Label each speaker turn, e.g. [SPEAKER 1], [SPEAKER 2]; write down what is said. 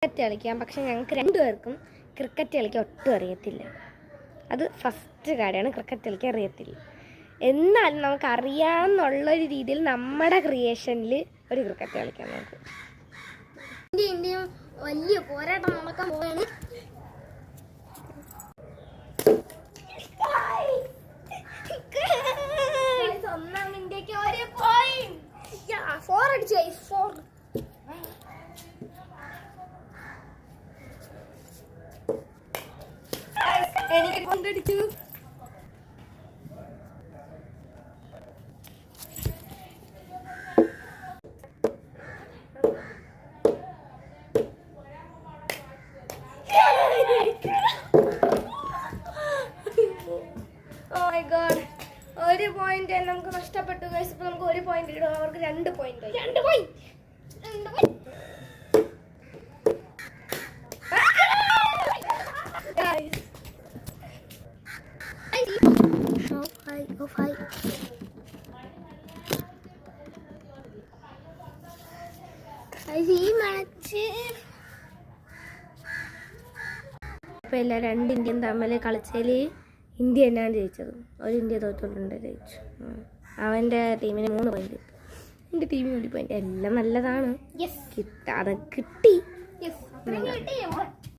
[SPEAKER 1] Cricket കളിക്കാം. പക്ഷെ ഞങ്ങൾക്ക് രണ്ടുപേർക്കും ക്രിക്കറ്റ് കളിക്കാൻ ഒട്ടും അറിയത്തില്ല. അത് ഫസ്റ്റ് കാര്യമാണ്, ക്രിക്കറ്റ് കളിക്കാൻ അറിയത്തില്ല. എന്നാലും നമുക്ക് അറിയാമെന്നുള്ളൊരു രീതിയിൽ നമ്മുടെ ക്രിയേഷനിൽ ഒരു ക്രിക്കറ്റ് കളിക്കാൻ നോക്കും.
[SPEAKER 2] ഇന്ത്യയും വലിയ പോരാട്ടം നടക്കാൻ പോവാണ്. ഒന്നാം ഇന്ത്യക്ക് ഒരു പോയിന്റ്. 4 അടിച്ചു. 4
[SPEAKER 1] എനിക്ക് കൊണ്ടടിച്ചു. ഒരു പോയിന്റ് നമുക്ക് നഷ്ടപ്പെട്ടു. ഇപ്പൊ നമുക്ക് ഒരു പോയിന്റ് ഇടും, അവർക്ക് 2 പോയിന്റ്.
[SPEAKER 2] ഈ മാച്ച്
[SPEAKER 1] ഇപ്പൊ എല്ലാ 2 ഇന്ത്യയും തമ്മിൽ കളിച്ചതിൽ ഇന്ത്യ തന്നെയാണ് ജയിച്ചത്. ഒരു ഇന്ത്യ തോറ്റുകൊണ്ട് ജയിച്ചു. അവൻ്റെ ടീമിന് 3 പോയിന്റ്, എൻ്റെ ടീമിന് 1 പോയിന്റ്. എല്ലാം നല്ലതാണ്. കിട്ടാതെ കിട്ടി.